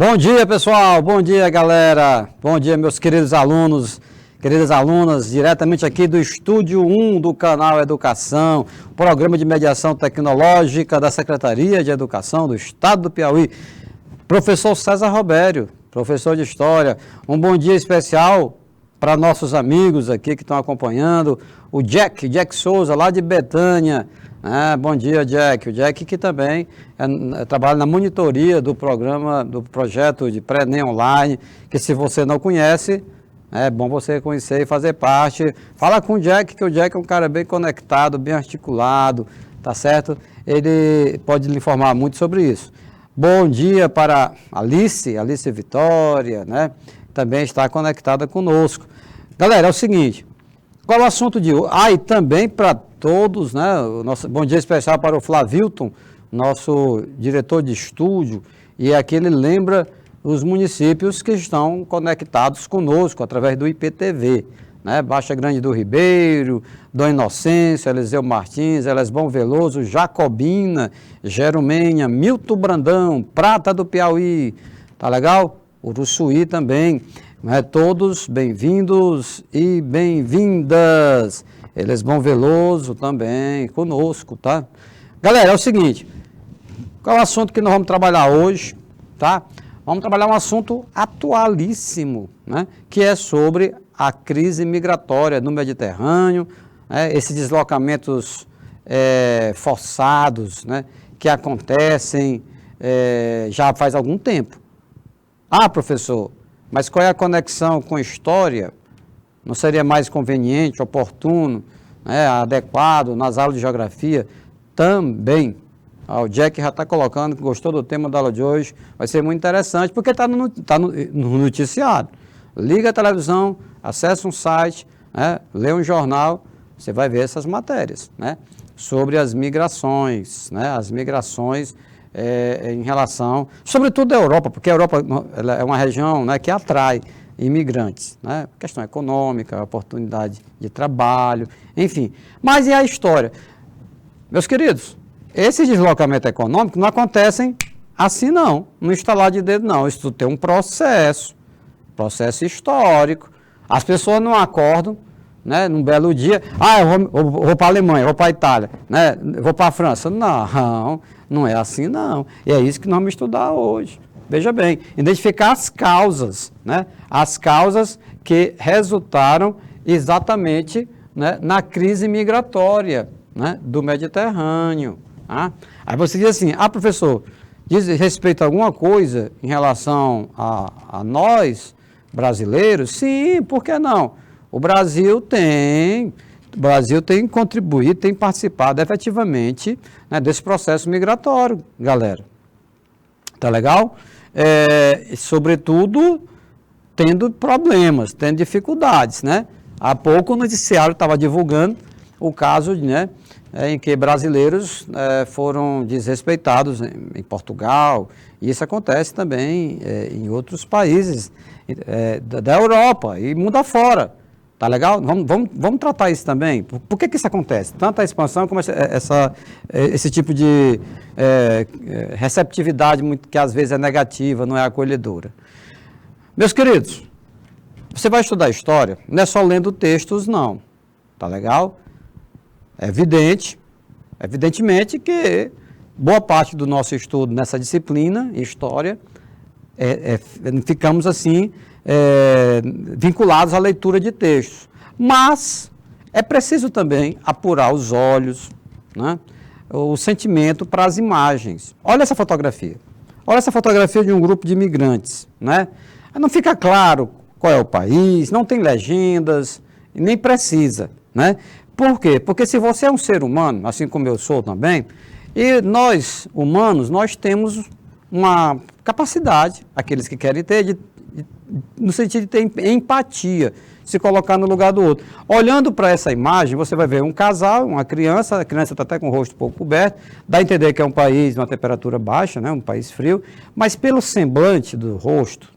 Bom dia, pessoal. Bom dia, galera. Bom dia, meus queridos alunos, queridas alunas, diretamente aqui do Estúdio 1 do canal Educação, programa de mediação tecnológica da Secretaria de Educação do Estado do Piauí. Professor César Robério, professor de História. Um bom dia especial para nossos amigos aqui que estão acompanhando. O Jack Souza, lá de Betânia. Bom dia, Jack. O Jack que também trabalha na monitoria do programa, do projeto de pré-ENEM online, que se você não conhece, é bom você conhecer e fazer parte. Fala com o Jack, que o Jack é um cara bem conectado, bem articulado, tá certo? Ele pode lhe informar muito sobre isso. Bom dia para Alice Vitória, né? Também está conectada conosco. Galera, é o seguinte, qual é o assunto de hoje? E também para todos, né? Bom dia especial para o Flavilton, nosso diretor de estúdio, e aqui ele lembra os municípios que estão conectados conosco através do IPTV, né? Baixa Grande do Ribeiro, Dom Inocêncio, Eliseu Martins, Elesbom Veloso, Jacobina, Jerumenha, Milton Brandão, Prata do Piauí, tá legal? Uruçuí também, né? Todos bem-vindos e bem-vindas. Elesbom Veloso também conosco, tá? Galera, é o seguinte, qual é o assunto que nós vamos trabalhar hoje, tá? Vamos trabalhar um assunto atualíssimo, né? Que é sobre a crise migratória no Mediterrâneo, né? Esses deslocamentos forçados, né? Que acontecem já faz algum tempo. Professor, mas qual é a conexão com a história? Não seria mais conveniente, oportuno, né, adequado nas aulas de geografia? Também. O Jack já está colocando que gostou do tema da aula de hoje. Vai ser muito interessante, porque está no noticiário. Liga a televisão, acessa um site, né, lê um jornal, você vai ver essas matérias, né, sobre as migrações, né, em relação, sobretudo da Europa, porque a Europa ela é uma região, né, que atrai imigrantes, né? Questão econômica, oportunidade de trabalho, enfim. Mas e a história? Meus queridos, esse deslocamento econômico não acontecem assim não, no estalar de dedo não, isso tem um processo histórico. As pessoas não acordam, né, num belo dia, eu vou para a Alemanha, vou para a Itália, né, vou para a França. Não é assim não, e é isso que nós vamos estudar hoje. Veja bem, identificar as causas, né? As causas que resultaram exatamente, né, na crise migratória, né, do Mediterrâneo. Tá? Aí você diz assim, professor, diz respeito a alguma coisa em relação a nós, brasileiros? Sim, por que não? O Brasil tem contribuído, tem participado efetivamente, né, desse processo migratório, galera. Tá legal? Sobretudo tendo problemas, tendo dificuldades, né? Há pouco o noticiário estava divulgando o caso, né, em que brasileiros foram desrespeitados em Portugal, e isso acontece também em outros países da Europa e mundo afora. Tá legal? Vamos tratar isso também. Por que isso acontece? Tanto a expansão como esse tipo de receptividade que às vezes é negativa, não é acolhedora. Meus queridos, você vai estudar história, não é só lendo textos, não. Tá legal? É evidentemente que boa parte do nosso estudo nessa disciplina, história, ficamos assim, vinculados à leitura de textos. Mas é preciso também apurar os olhos, né, o sentimento para as imagens. Olha essa fotografia. Olha essa fotografia de um grupo de imigrantes, né? Não fica claro qual é o país, não tem legendas, nem precisa, né? Por quê? Porque se você é um ser humano, assim como eu sou também, e nós, humanos, nós temos uma capacidade, aqueles que querem ter, no sentido de ter empatia, se colocar no lugar do outro. Olhando para essa imagem, você vai ver um casal, uma criança, a criança está até com o rosto um pouco coberto, dá a entender que é um país de uma temperatura baixa, né, um país frio, mas pelo semblante do rosto,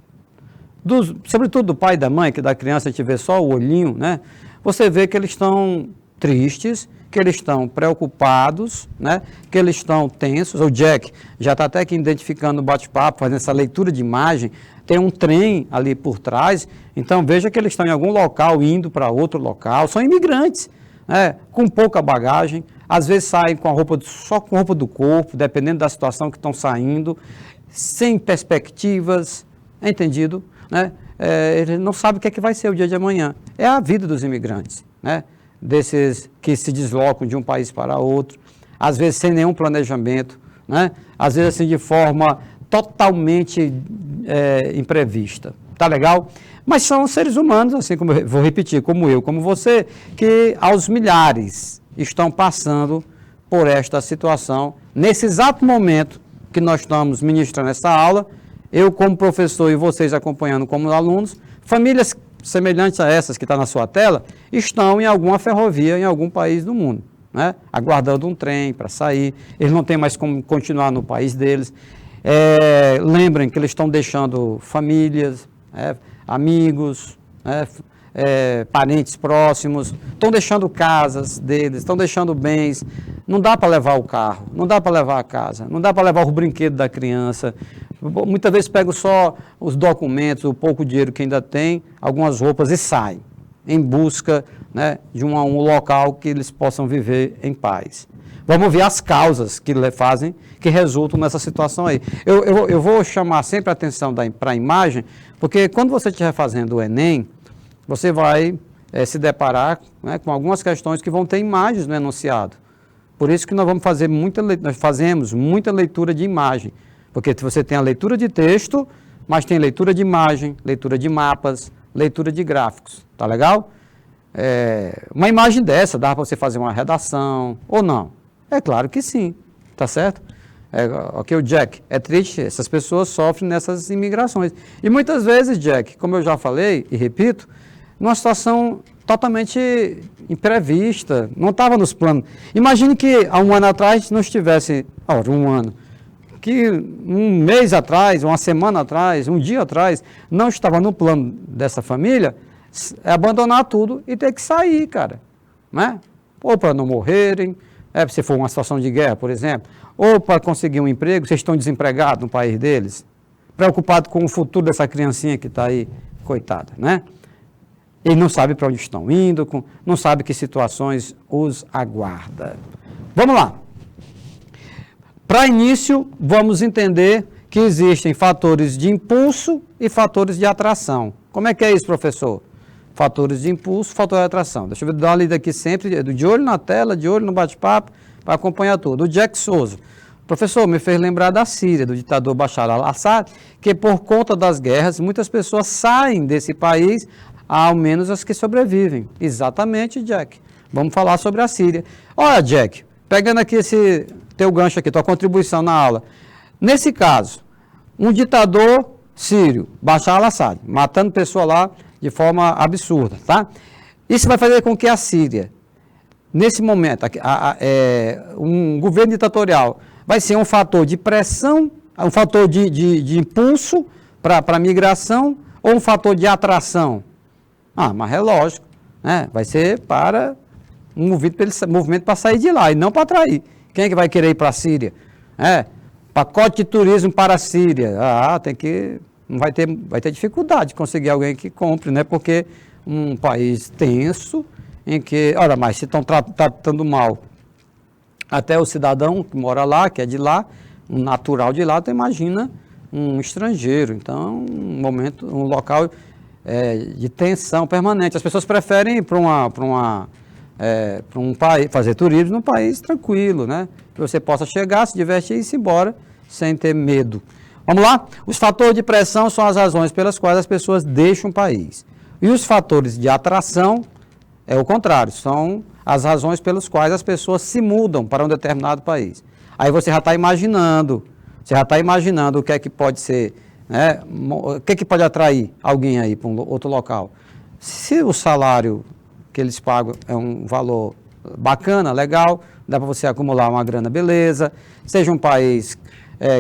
sobretudo do pai e da mãe, que da criança a gente vê só o olhinho, né, você vê que eles estão tristes, que eles estão preocupados, né? Que eles estão tensos. O Jack já está até aqui identificando o bate-papo, fazendo essa leitura de imagem. Tem um trem ali por trás, então veja que eles estão em algum local indo para outro local. São imigrantes, né? Com pouca bagagem, às vezes saem com a roupa, só com a roupa do corpo, dependendo da situação que estão saindo, sem perspectivas, entendido? Né? Ele não sabe o que é que vai ser o dia de amanhã. É a vida dos imigrantes, né? Desses que se deslocam de um país para outro, às vezes sem nenhum planejamento, né? Às vezes assim de forma totalmente imprevista. Tá legal? Mas são seres humanos, assim como eu vou repetir, como eu, como você, que aos milhares estão passando por esta situação. Nesse exato momento que nós estamos ministrando essa aula, eu como professor e vocês acompanhando como alunos, famílias semelhantes a essas que estão na sua tela, estão em alguma ferrovia em algum país do mundo, né? Aguardando um trem para sair, eles não têm mais como continuar no país deles. Lembrem que eles estão deixando famílias, amigos, parentes próximos, estão deixando casas deles, estão deixando bens. Não dá para levar o carro, não dá para levar a casa, não dá para levar o brinquedo da criança. Muitas vezes pegam só os documentos, o pouco dinheiro que ainda tem, algumas roupas e saem em busca, né, de um local que eles possam viver em paz. Vamos ver as causas que fazem, que resultam nessa situação aí. Eu vou chamar sempre a atenção para a imagem, porque quando você estiver fazendo o Enem, você vai se deparar, né, com algumas questões que vão ter imagens no enunciado. Por isso que nós fazemos muita leitura de imagem, porque você tem a leitura de texto, mas tem leitura de imagem, leitura de mapas, leitura de gráficos, tá legal? Uma imagem dessa, dá para você fazer uma redação ou não? É claro que sim, tá certo? Ok, o Jack, é triste, essas pessoas sofrem nessas imigrações. E muitas vezes, Jack, como eu já falei e repito, numa situação totalmente imprevista, não estava nos planos. Imagine que há um ano atrás não estivesse, que um mês atrás, uma semana atrás, um dia atrás, não estava no plano dessa família, abandonar tudo e ter que sair, cara, né? Ou para não morrerem, se for uma situação de guerra, por exemplo, ou para conseguir um emprego, vocês estão desempregados no país deles, preocupados com o futuro dessa criancinha que está aí, coitada, né? Eles não sabem para onde estão indo, não sabem que situações os aguarda. Vamos lá. Para início, vamos entender que existem fatores de impulso e fatores de atração. Como é que é isso, professor? Fatores de impulso, fator de atração. Deixa eu dar uma lida aqui sempre, de olho na tela, de olho no bate-papo, para acompanhar tudo. O Jack Souza. Professor, me fez lembrar da Síria, do ditador Bashar al-Assad, que por conta das guerras, muitas pessoas saem desse país, ao menos as que sobrevivem. Exatamente, Jack. Vamos falar sobre a Síria. Olha, Jack, pegando aqui esse teu gancho aqui, tua contribuição na aula. Nesse caso, um ditador sírio, Bashar al-Assad, matando pessoas lá de forma absurda, tá? Isso vai fazer com que a Síria, nesse momento, um governo ditatorial, vai ser um fator de pressão, um fator de impulso para a migração ou um fator de atração? Mas é lógico, né? Vai ser para um movimento para sair de lá e não para atrair. Quem é que vai querer ir para a Síria? Pacote de turismo para a Síria. Vai ter dificuldade de conseguir alguém que compre, né? Porque um país tenso, em que, olha, mas se estão tratando mal até o cidadão que mora lá, que é de lá, um natural de lá, tu imagina um estrangeiro. Então, um local de tensão permanente. As pessoas preferem ir para um país, fazer turismo num país tranquilo, né? Que você possa chegar, se divertir e ir embora sem ter medo. Vamos lá? Os fatores de pressão são as razões pelas quais as pessoas deixam o país. E os fatores de atração é o contrário, são as razões pelas quais as pessoas se mudam para um determinado país. Aí você já está imaginando o que é que pode ser, né? O que é que pode atrair alguém aí para um outro local. Se o salário que eles pagam é um valor bacana, legal, dá para você acumular uma grana, beleza. Seja um país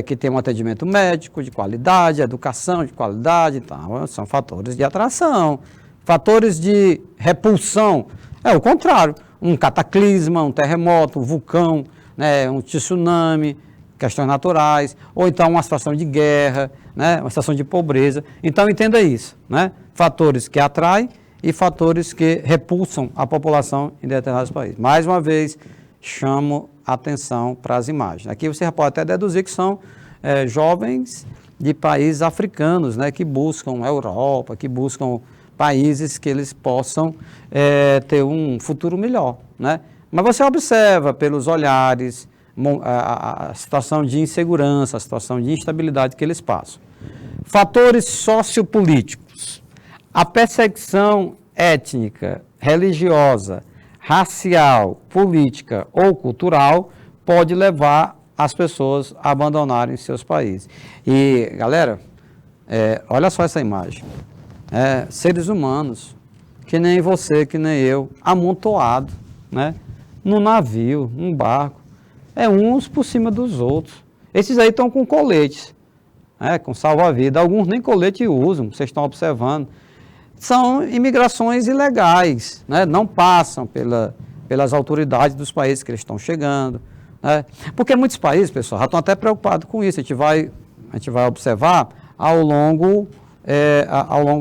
que tem um atendimento médico de qualidade, educação de qualidade, então, são fatores de atração. Fatores de repulsão é o contrário. um cataclisma, um terremoto, um vulcão, né, um tsunami, questões naturais, ou então uma situação de guerra, né, uma situação de pobreza. Então, entenda isso, né? Fatores que atraem e fatores que repulsam a população em determinados países. Mais uma vez, chamo atenção para as imagens. Aqui você pode até deduzir que são jovens de países africanos, né, que buscam a Europa, que buscam países que eles possam ter um futuro melhor, né? Mas você observa pelos olhares a situação de insegurança, a situação de instabilidade que eles passam. Fatores sociopolíticos. A perseguição étnica, religiosa, racial, política ou cultural pode levar as pessoas a abandonarem seus países. E, galera, olha só essa imagem. Seres humanos, que nem você, que nem eu, amontoado, né? Num navio, num barco, uns por cima dos outros. Esses aí estão com coletes, com salva-vida. Alguns nem colete usam, vocês estão observando. São imigrações ilegais, né? Não passam pelas autoridades dos países que eles estão chegando. Né? Porque muitos países, pessoal, já estão até preocupados com isso. A gente vai observar ao longo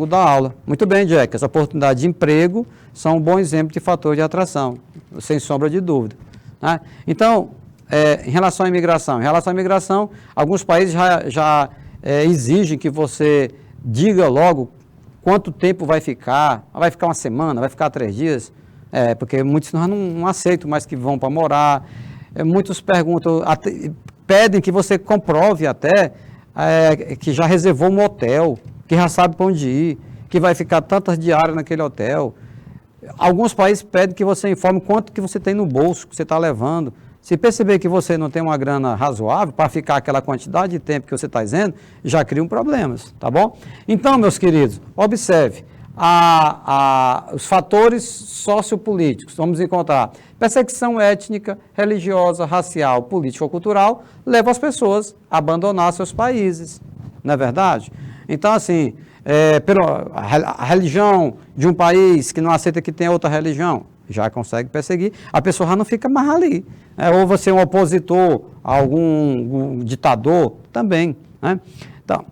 da aula. Muito bem, Jack, as oportunidades de emprego são um bom exemplo de fator de atração, sem sombra de dúvida. Né? Então, em relação à imigração, alguns países já exigem que você diga logo quanto tempo vai ficar uma semana, vai ficar 3 dias, porque muitos não aceitam mais que vão para morar, muitos perguntam, pedem que você comprove até que já reservou um hotel, que já sabe para onde ir, que vai ficar tantas diárias naquele hotel. Alguns países pedem que você informe quanto que você tem no bolso, que você está levando. Se perceber que você não tem uma grana razoável para ficar aquela quantidade de tempo que você está dizendo, já criam problemas, tá bom? Então, meus queridos, observe os fatores sociopolíticos. Vamos encontrar perseguição étnica, religiosa, racial, política ou cultural, leva as pessoas a abandonar seus países, não é verdade? Então, assim, a religião de um país que não aceita que tem outra religião, já consegue perseguir, a pessoa já não fica mais ali. Ou você é um opositor a algum ditador, também. Né? Então,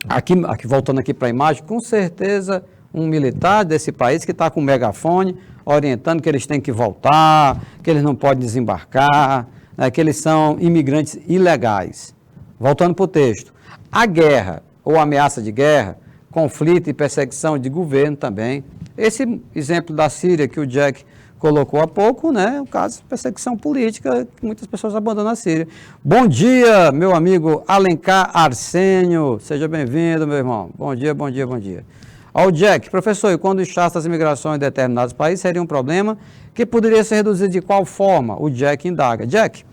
aqui voltando aqui para a imagem, com certeza um militar desse país que está com um megafone, orientando que eles têm que voltar, que eles não podem desembarcar, né, que eles são imigrantes ilegais. Voltando para o texto, a guerra ou ameaça de guerra, conflito e perseguição de governo também. Esse exemplo da Síria que o Jack colocou há pouco, né, é um caso de perseguição política, que muitas pessoas abandonam a Síria. Bom dia, meu amigo Alencar Arsênio, seja bem-vindo, meu irmão. Bom dia, bom dia, bom dia. Ó, o Jack, professor, e quando o inchaço das imigrações em determinados países seria um problema que poderia ser reduzido de qual forma? O Jack indaga. Jack,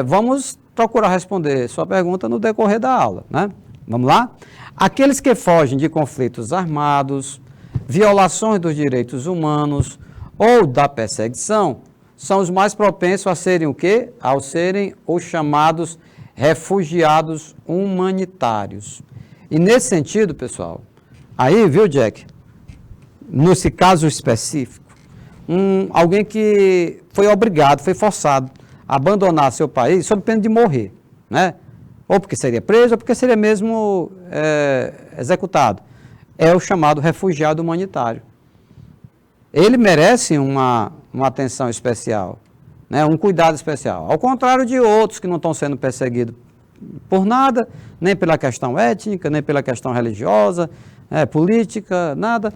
vamos procurar responder sua pergunta no decorrer da aula, né? Vamos lá? Aqueles que fogem de conflitos armados, violações dos direitos humanos ou da perseguição são os mais propensos a serem o quê? Ao serem os chamados refugiados humanitários. E nesse sentido, pessoal, aí, viu, Jack, nesse caso específico, alguém que foi obrigado, foi forçado a abandonar seu país sob pena de morrer, né? Ou porque seria preso, ou porque seria mesmo executado. É o chamado refugiado humanitário. Ele merece uma atenção especial, né? Um cuidado especial. Ao contrário de outros que não estão sendo perseguidos por nada, nem pela questão étnica, nem pela questão religiosa, política, nada.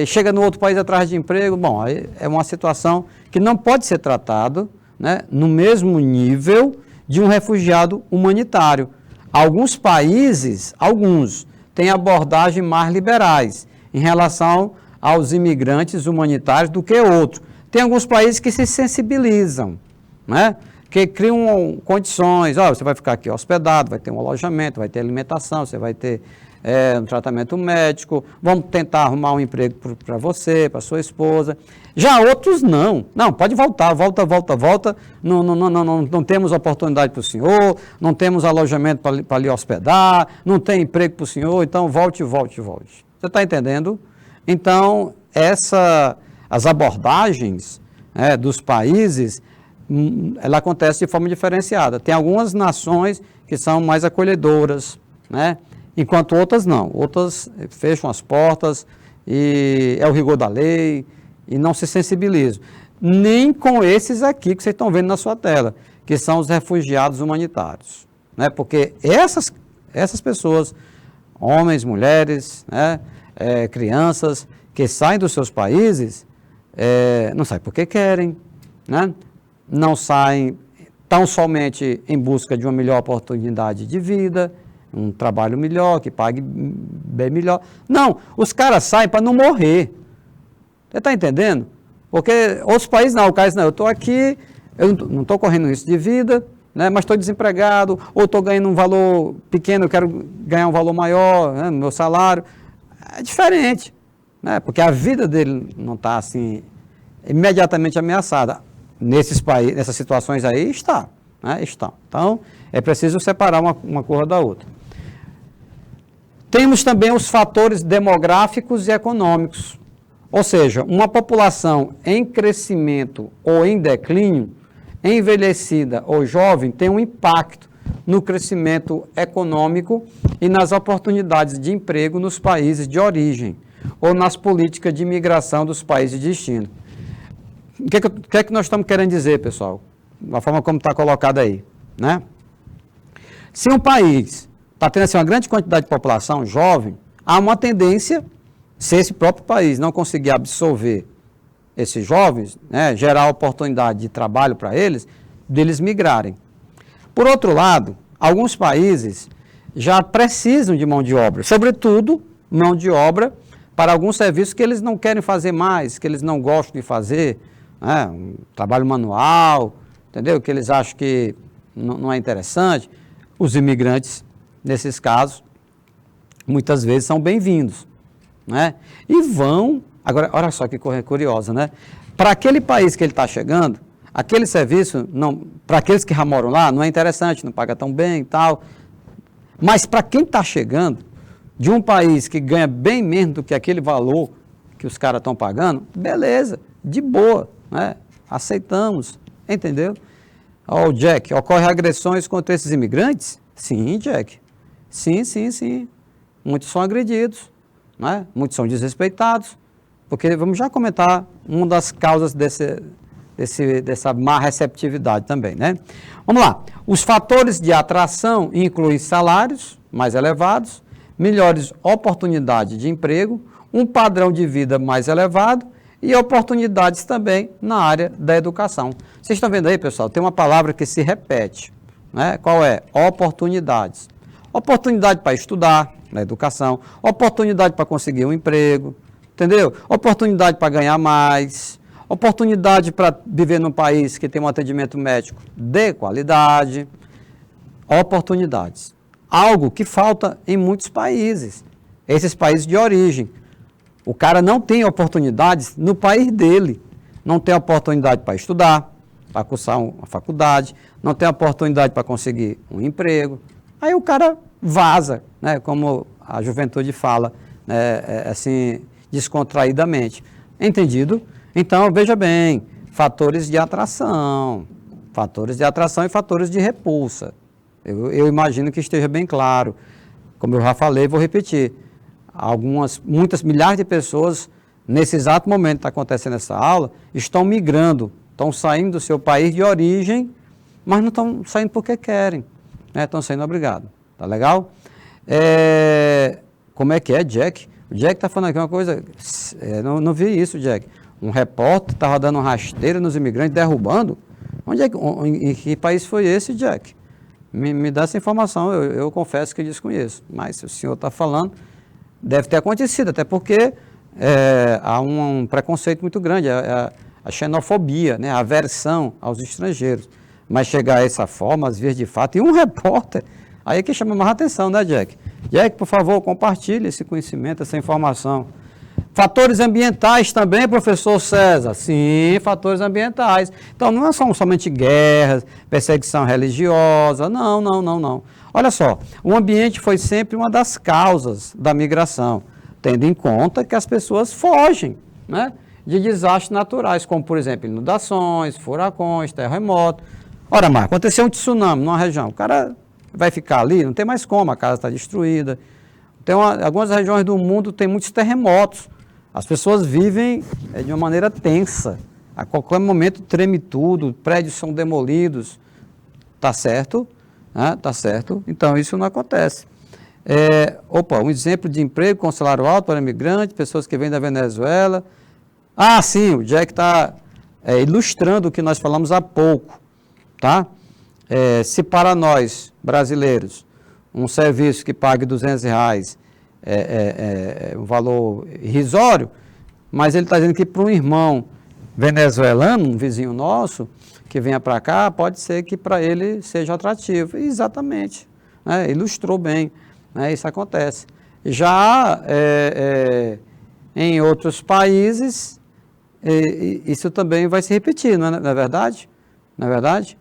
Chega no outro país atrás de emprego. Bom, aí é uma situação que não pode ser tratado, né, no mesmo nível de um refugiado humanitário. Alguns países, têm abordagem mais liberais em relação aos imigrantes humanitários do que outros. Tem alguns países que se sensibilizam, né? Que criam condições, você vai ficar aqui hospedado, vai ter um alojamento, vai ter alimentação, você vai ter um tratamento médico, vamos tentar arrumar um emprego para você, para sua esposa. Já outros não, pode voltar, volta, não temos oportunidade para o senhor, não temos alojamento para lhe hospedar, não tem emprego para o senhor, então volte. Você está entendendo? Então, as abordagens dos países, ela acontece de forma diferenciada. Tem algumas nações que são mais acolhedoras, né? Enquanto outras não. Outras fecham as portas e é o rigor da lei e não se sensibilizam. Nem com esses aqui que vocês estão vendo na sua tela, que são os refugiados humanitários, né? Porque essas pessoas, homens, mulheres, né, crianças, que saem dos seus países, não saem porque querem, né? Não saem tão somente em busca de uma melhor oportunidade de vida, um trabalho melhor, que pague bem melhor. Não, os caras saem para não morrer. Você está entendendo? Porque outros países não, o cara diz, não, eu estou aqui, eu não estou correndo risco de vida, né, mas estou desempregado, ou estou ganhando um valor pequeno, eu quero ganhar um valor maior, né, no meu salário. É diferente, né, porque a vida dele não está assim, imediatamente ameaçada. Nesses países, nessas situações aí, está. Né, está. Então, é preciso separar uma coisa da outra. Temos também os fatores demográficos e econômicos. Ou seja, uma população em crescimento ou em declínio, envelhecida ou jovem, tem um impacto no crescimento econômico e nas oportunidades de emprego nos países de origem ou nas políticas de imigração dos países de destino. O que é que nós estamos querendo dizer, pessoal? Da forma como está colocado aí, né? Se um país está tendo assim, uma grande quantidade de população jovem, há uma tendência, se esse próprio país não conseguir absorver esses jovens, né, gerar oportunidade de trabalho para eles, deles migrarem. Por outro lado, alguns países já precisam de mão de obra, sobretudo mão de obra para alguns serviços que eles não querem fazer mais, que eles não gostam de fazer, né, um trabalho manual, entendeu? Que eles acham que não é interessante. Os imigrantes, nesses casos, muitas vezes são bem-vindos, né? E vão, agora, olha só que coisa curiosa, né? Para aquele país que ele está chegando, aquele serviço, para aqueles que já moram lá, não é interessante, não paga tão bem e tal. Mas para quem está chegando, de um país que ganha bem menos do que aquele valor que os caras estão pagando, beleza, de boa, né? Aceitamos, entendeu? Ó, Jack, ocorrem agressões contra esses imigrantes? Sim, Jack. Sim, sim, sim. Muitos são agredidos, né? Muitos são desrespeitados, porque vamos já comentar uma das causas dessa má receptividade também, né? Vamos lá. Os fatores de atração incluem salários mais elevados, melhores oportunidades de emprego, um padrão de vida mais elevado e oportunidades também na área da educação. Vocês estão vendo aí, pessoal? Tem uma palavra que se repete, né? Qual é? Oportunidades. Oportunidade para estudar na educação, oportunidade para conseguir um emprego, entendeu? Oportunidade para ganhar mais, oportunidade para viver num país que tem um atendimento médico de qualidade, oportunidades. Algo que falta em muitos países, esses países de origem. O cara não tem oportunidades no país dele, não tem oportunidade para estudar, para cursar uma faculdade, não tem oportunidade para conseguir um emprego. Aí o cara vaza, né, como a juventude fala, né, assim, descontraídamente. Entendido? Então, veja bem, fatores de atração e fatores de repulsa. Eu imagino que esteja bem claro. Como eu já falei, vou repetir. Muitas milhares de pessoas, nesse exato momento que está acontecendo essa aula, estão migrando, estão saindo do seu país de origem, mas não estão saindo porque querem, né? Estão saindo obrigados. Tá legal? Como é que é, Jack? O Jack está falando aqui uma coisa, não vi isso, Jack. Um repórter estava dando rasteira nos imigrantes, derrubando. Em que país foi esse, Jack? Me dá essa informação, eu confesso que desconheço. Mas se o senhor está falando, deve ter acontecido, até porque há um preconceito muito grande, a xenofobia, né, a aversão aos estrangeiros. Mas chegar a essa forma, às vezes de fato, e um repórter, aí é que chama mais atenção, né, Jack? Jack, por favor, compartilhe esse conhecimento, essa informação. Fatores ambientais também, professor César? Sim, fatores ambientais. Então, não são somente guerras, perseguição religiosa, não. Olha só, o ambiente foi sempre uma das causas da migração, tendo em conta que as pessoas fogem, né, de desastres naturais, como, por exemplo, inundações, furacões, terremotos. Ora, Marco, aconteceu um tsunami numa região, o cara vai ficar ali, não tem mais como, a casa está destruída. Algumas regiões do mundo tem muitos terremotos. As pessoas vivem de uma maneira tensa. A qualquer momento treme tudo, prédios são demolidos. Tá certo? Tá certo. Então, isso não acontece. Um exemplo de emprego com salário alto para imigrantes, pessoas que vêm da Venezuela. Ah, sim, o Jack está ilustrando o que nós falamos há pouco. Tá? Se para nós, brasileiros, um serviço que pague R$200 um valor irrisório, mas ele está dizendo que para um irmão venezuelano, um vizinho nosso, que venha para cá, pode ser que para ele seja atrativo. Exatamente, ilustrou bem, isso acontece. Já em outros países, isso também vai se repetir, não é verdade? Não é verdade?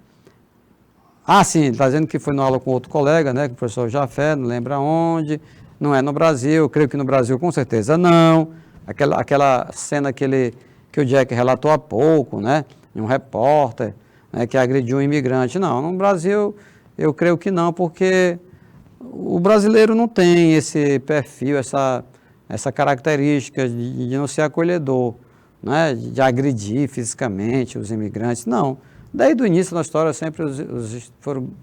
Ah, sim, ele está dizendo que foi na aula com outro colega, com o professor Jafé, não lembra onde, não é no Brasil, eu creio que no Brasil com certeza não. Aquela cena que o Jack relatou há pouco, de um repórter que agrediu um imigrante. Não, no Brasil eu creio que não, porque o brasileiro não tem esse perfil, essa característica de não ser acolhedor, de agredir fisicamente os imigrantes, não. Desde o início da história sempre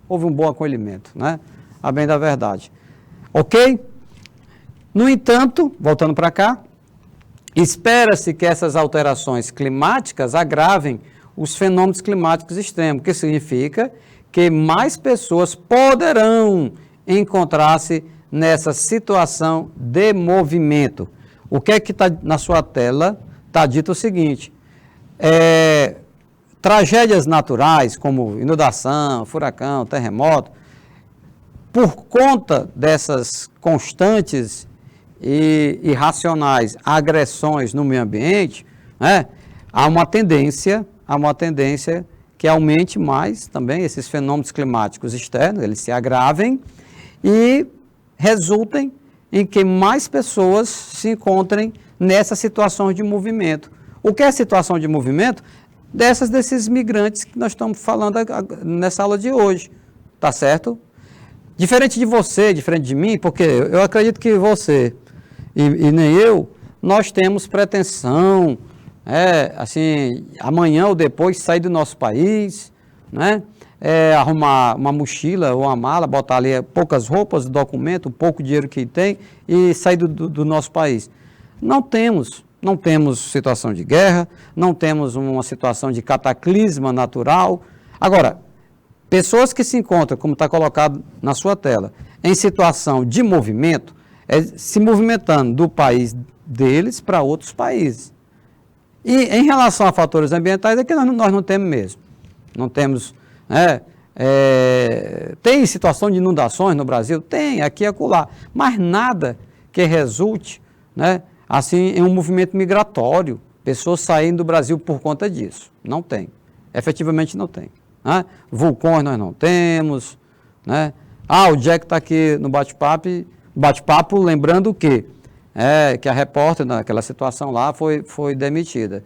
houve um bom acolhimento, a bem da verdade. Ok? No entanto, voltando para cá, espera-se que essas alterações climáticas agravem os fenômenos climáticos extremos, que significa que mais pessoas poderão encontrar-se nessa situação de movimento. O que é que está na sua tela? Está dito o seguinte, tragédias naturais, como inundação, furacão, terremoto, por conta dessas constantes e irracionais agressões no meio ambiente, há uma tendência que aumente mais também esses fenômenos climáticos externos, eles se agravem e resultem em que mais pessoas se encontrem nessa situação de movimento. O que é a situação de movimento? Desses migrantes que nós estamos falando nessa aula de hoje, tá certo? Diferente de você, diferente de mim, porque eu acredito que você e nem eu, nós temos pretensão, assim, amanhã ou depois sair do nosso país, arrumar uma mochila ou uma mala, botar ali poucas roupas, documento, pouco dinheiro que tem e sair do nosso país. Não temos situação de guerra, não temos uma situação de cataclisma natural. Agora, pessoas que se encontram, como está colocado na sua tela, em situação de movimento, se movimentando do país deles para outros países. E em relação a fatores ambientais, é que nós não temos mesmo. Não temos... tem situação de inundações no Brasil? Tem, aqui e acolá. Mas nada que resulte, assim, em um movimento migratório, pessoas saindo do Brasil por conta disso. Não tem. Efetivamente não tem. Vulcões nós não temos. O Jack está aqui no bate-papo, lembrando o quê? Que a repórter naquela situação lá foi demitida.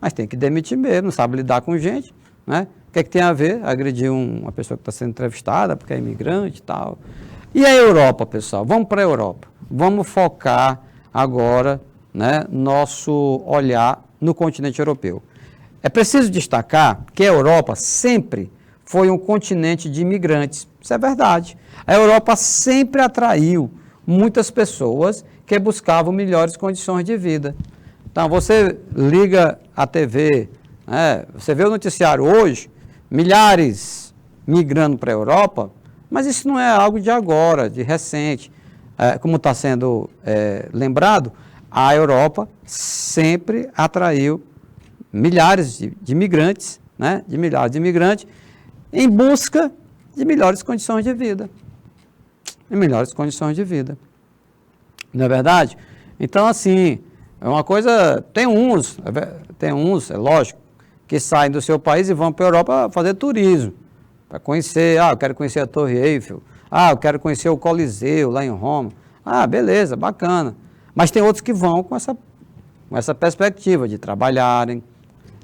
Mas tem que demitir mesmo, não sabe lidar com gente. O que é que tem a ver? Agredir uma pessoa que está sendo entrevistada porque é imigrante e tal. E a Europa, pessoal? Vamos para a Europa. Vamos focar agora nosso olhar no continente europeu. É preciso destacar que a Europa sempre foi um continente de imigrantes. Isso é verdade. A Europa sempre atraiu muitas pessoas que buscavam melhores condições de vida. Então, você liga a TV, você vê o noticiário hoje, milhares migrando para a Europa, mas isso não é algo de agora, de recente. Como está sendo lembrado, a Europa sempre atraiu milhares de imigrantes, em busca de melhores condições de vida. Não é verdade? Então, assim, é uma coisa... Tem uns, é lógico, que saem do seu país e vão para a Europa fazer turismo, para conhecer, eu quero conhecer a Torre Eiffel, eu quero conhecer o Coliseu lá em Roma. Beleza, bacana. Mas tem outros que vão com com essa perspectiva de trabalharem,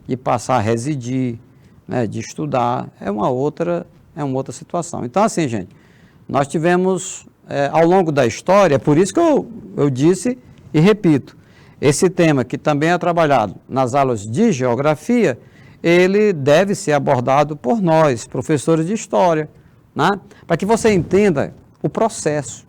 de passar a residir, né, de estudar, é uma outra situação. Então, assim, gente, nós tivemos, ao longo da história, por isso que eu disse e repito, esse tema que também é trabalhado nas aulas de geografia, ele deve ser abordado por nós, professores de história, né, para que você entenda o processo,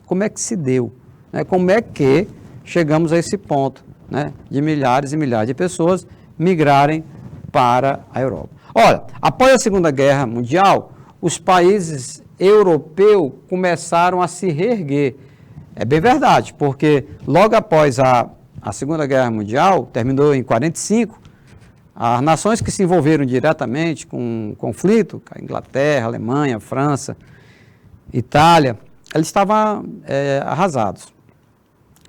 como é que se deu, né, como é que chegamos a esse ponto, né, de milhares e milhares de pessoas migrarem para a Europa. Olha, após a Segunda Guerra Mundial, os países europeus começaram a se reerguer. É bem verdade, porque logo após a Segunda Guerra Mundial, terminou em 1945, as nações que se envolveram diretamente com o conflito, a Inglaterra, a Alemanha, a França, Itália, eles estavam arrasados.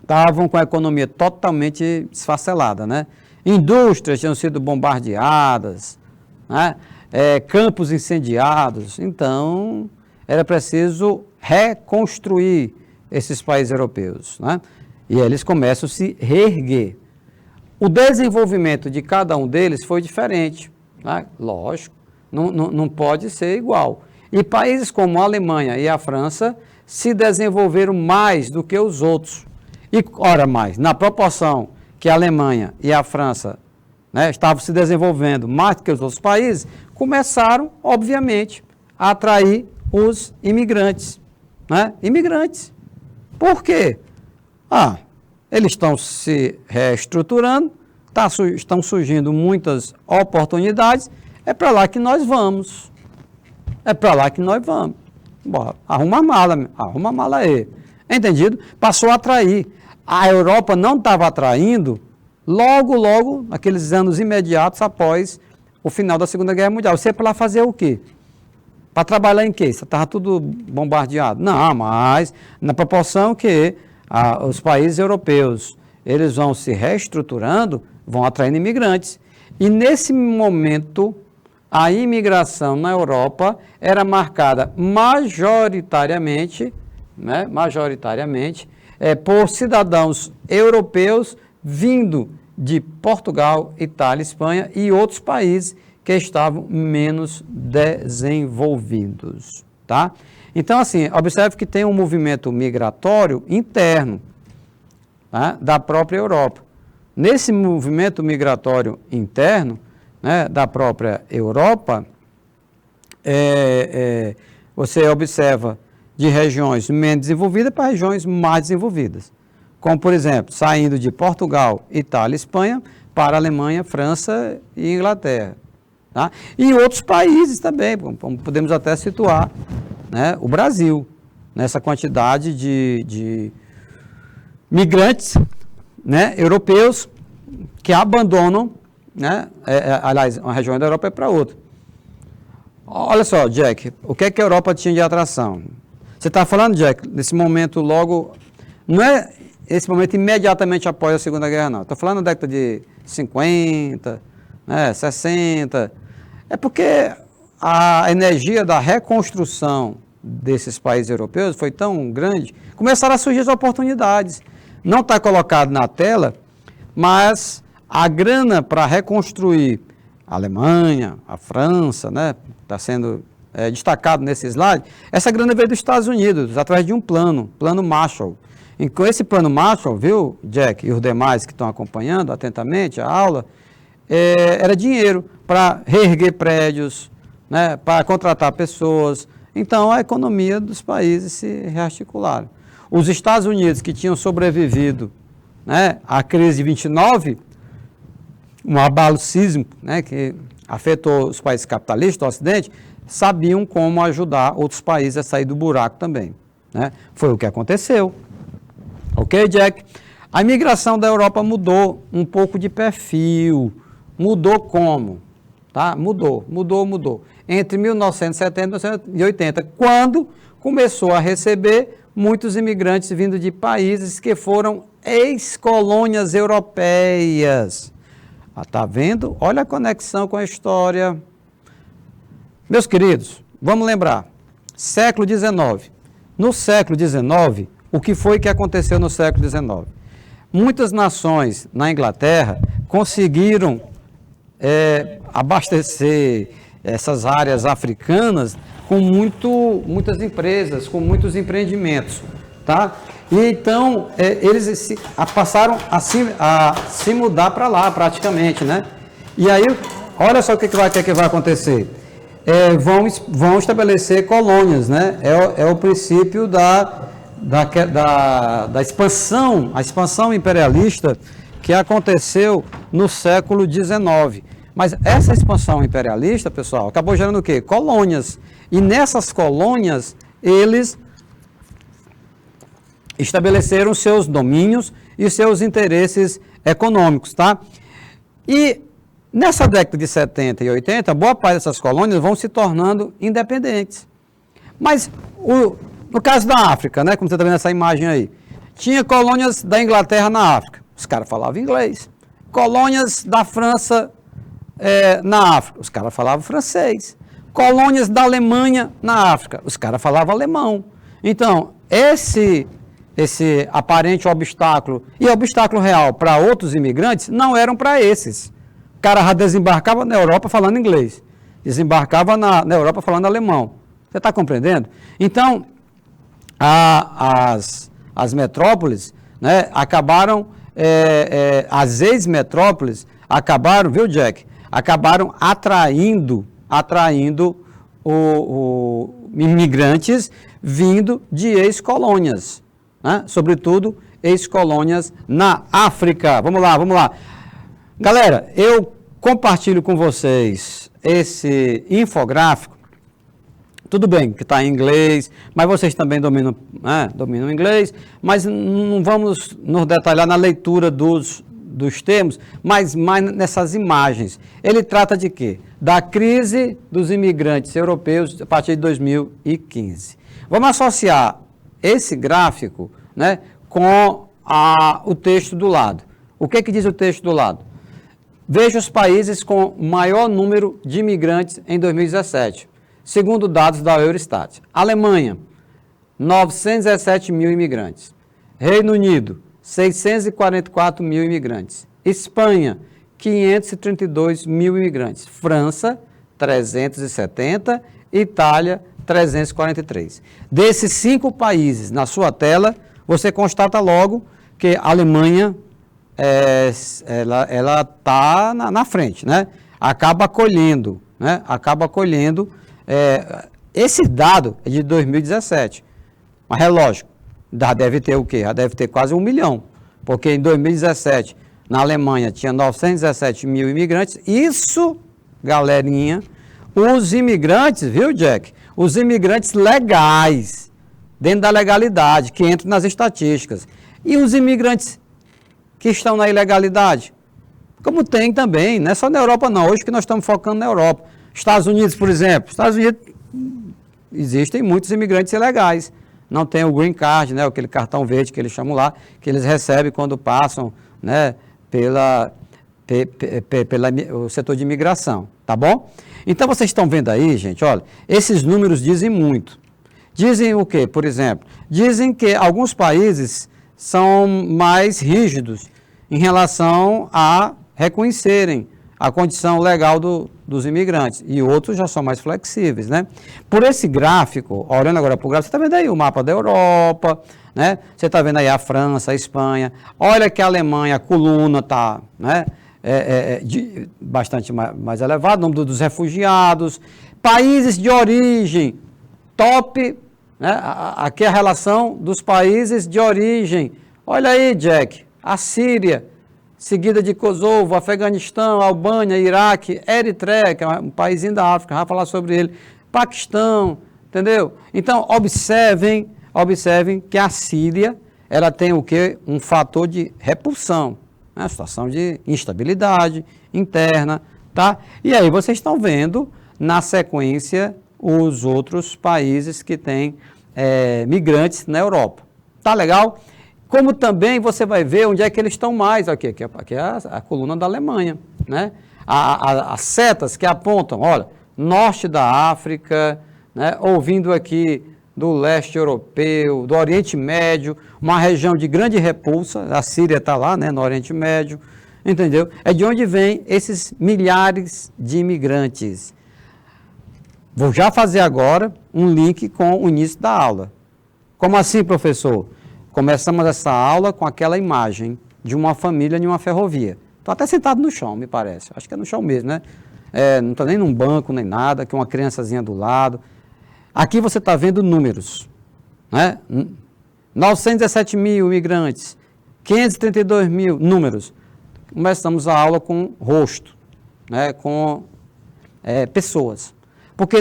Estavam com a economia totalmente desfacelada, né? Indústrias tinham sido bombardeadas, né? Campos incendiados. Então, era preciso reconstruir esses países europeus, né? E eles começam a se reerguer. O desenvolvimento de cada um deles foi diferente, né? Lógico, não pode ser igual. E países como a Alemanha e a França se desenvolveram mais do que os outros. E, ora mais, na proporção que a Alemanha e a França, né, estavam se desenvolvendo mais do que os outros países, começaram, obviamente, a atrair os imigrantes. Né? Imigrantes. Por quê? Eles estão se reestruturando, estão surgindo muitas oportunidades, é para lá que nós vamos. É para lá que nós vamos. Bora, arruma a mala aí. Entendido? Passou a atrair. A Europa não estava atraindo logo, naqueles anos imediatos após o final da Segunda Guerra Mundial. Você ia para lá fazer o quê? Para trabalhar em quê? Você estava tudo bombardeado? Não, mas na proporção que os países europeus, eles vão se reestruturando, vão atraindo imigrantes. E nesse momento, a imigração na Europa era marcada majoritariamente, né, por cidadãos europeus vindo de Portugal, Itália, Espanha e outros países que estavam menos desenvolvidos, tá? Então, assim, observe que tem um movimento migratório interno, tá, da própria Europa. Nesse movimento migratório interno, né, da própria Europa, você observa de regiões menos desenvolvidas para regiões mais desenvolvidas. Como, por exemplo, saindo de Portugal, Itália, Espanha, para Alemanha, França e Inglaterra. Tá? E outros países também, como podemos até situar, né, o Brasil, nessa quantidade de migrantes, né, europeus que abandonam, né, aliás, uma região da Europa é para outra. Olha só, Jack, o que é que a Europa tinha de atração? Você está falando, Jack, nesse momento logo, não é esse momento imediatamente após a Segunda Guerra, não. Estou falando da década de 50, né, 60. É porque a energia da reconstrução desses países europeus foi tão grande, começaram a surgir as oportunidades. Não está colocado na tela, mas a grana para reconstruir a Alemanha, a França, né, está sendo destacado nesse slide, essa grana veio dos Estados Unidos, através de um plano Marshall. E com esse plano Marshall, viu, Jack, e os demais que estão acompanhando atentamente a aula, era dinheiro para reerguer prédios, né, para contratar pessoas. Então, a economia dos países se rearticularam. Os Estados Unidos, que tinham sobrevivido, né, à crise de 29, um abalo sísmico, né, que afetou os países capitalistas do Ocidente, sabiam como ajudar outros países a sair do buraco também. Né? Foi o que aconteceu. Ok, Jack? A imigração da Europa mudou um pouco de perfil. Mudou como? Tá? Mudou. Entre 1970 e 1980, quando começou a receber muitos imigrantes vindo de países que foram ex-colônias europeias. Tá vendo? Olha a conexão com a história. Meus queridos, vamos lembrar, século XIX. No século XIX, o que foi que aconteceu no século XIX? muitas nações na Inglaterra conseguiram abastecer essas áreas africanas com muitas empresas, com muitos empreendimentos, tá? E então eles passaram a se mudar para lá praticamente, né? E aí, olha só o que vai acontecer. Vão estabelecer colônias, né? É o princípio da expansão, a expansão imperialista que aconteceu no século XIX. Mas essa expansão imperialista, pessoal, acabou gerando o quê? Colônias. E nessas colônias, eles estabeleceram seus domínios e seus interesses econômicos, tá? E nessa década de 70 e 80, boa parte dessas colônias vão se tornando independentes. Mas no caso da África, né, como você está vendo essa imagem aí, tinha colônias da Inglaterra na África, os caras falavam inglês. Colônias da França na África, os caras falavam francês. Colônias da Alemanha na África, os caras falavam alemão. Então, esse aparente obstáculo e obstáculo real para outros imigrantes não eram para esses. O cara já desembarcava na Europa falando inglês, desembarcava na Europa falando alemão. Você está compreendendo? Então, as metrópoles, né, acabaram, as ex-metrópoles acabaram, viu, Jack? Acabaram atraindo imigrantes vindo de ex-colônias, né? Sobretudo ex-colônias na África. Vamos lá. Galera, eu compartilho com vocês esse infográfico. Tudo bem que está em inglês, mas vocês também dominam inglês, mas não vamos nos detalhar na leitura dos termos, mas mais nessas imagens. Ele trata de quê? Da crise dos imigrantes europeus a partir de 2015. Vamos associar esse gráfico, né, com o texto do lado. O que diz o texto do lado? Veja os países com maior número de imigrantes em 2017, segundo dados da Eurostat. Alemanha, 917 mil imigrantes. Reino Unido, 644 mil imigrantes. Espanha, 532 mil imigrantes. França, 370. Itália, 343. Desses 5 países na sua tela, você constata logo que a Alemanha ela está na frente, né? Acaba acolhendo, né? Esse dado é de 2017, mas é lógico, já deve ter o quê? Já deve ter quase 1 milhão, porque em 2017 na Alemanha tinha 917 mil imigrantes. Isso, galerinha, os imigrantes, viu, Jack? Os imigrantes legais, dentro da legalidade, que entram nas estatísticas. E os imigrantes que estão na ilegalidade? Como tem também, não é só na Europa não, hoje que nós estamos focando na Europa. Estados Unidos, por exemplo, Estados Unidos, existem muitos imigrantes ilegais. Não tem o green card, né, aquele cartão verde que eles chamam lá, que eles recebem quando passam, né, pelo setor de imigração, tá bom? Então, vocês estão vendo aí, gente, olha, esses números dizem muito. Dizem o quê, por exemplo? Dizem que alguns países são mais rígidos em relação a reconhecerem a condição legal dos imigrantes, e outros já são mais flexíveis, né? Por esse gráfico, olhando agora para o gráfico, você está vendo aí o mapa da Europa, né? Você está vendo aí a França, a Espanha, olha que a Alemanha, a coluna está, né, bastante mais elevada, o número dos refugiados, países de origem, top, né? Aqui a relação dos países de origem, olha aí, Jack, a Síria, seguida de Kosovo, Afeganistão, Albânia, Iraque, Eritreia, que é um paísinho da África, vai falar sobre ele, Paquistão, entendeu? Então, observem que a Síria, ela tem o quê? Um fator de repulsão, né? Uma situação de instabilidade interna, tá? E aí vocês estão vendo, na sequência, os outros países que têm migrantes na Europa. Tá legal? Como também você vai ver onde é que eles estão mais. Aqui é a coluna da Alemanha, né? As setas que apontam, olha, norte da África, né? Ou vindo aqui do leste europeu, do Oriente Médio, uma região de grande repulsa, a Síria está lá, né, no Oriente Médio, entendeu? É de onde vêm esses milhares de imigrantes. Vou já fazer agora um link com o início da aula. Como assim, professor? Começamos essa aula com aquela imagem de uma família em uma ferrovia. Estou até sentado no chão, me parece. Acho que é no chão mesmo, né? Não estou nem num banco, nem nada, que uma criançazinha do lado. Aqui você está vendo números, né? 917 mil imigrantes, 532 mil números. Começamos a aula com rosto, né? Com pessoas. Porque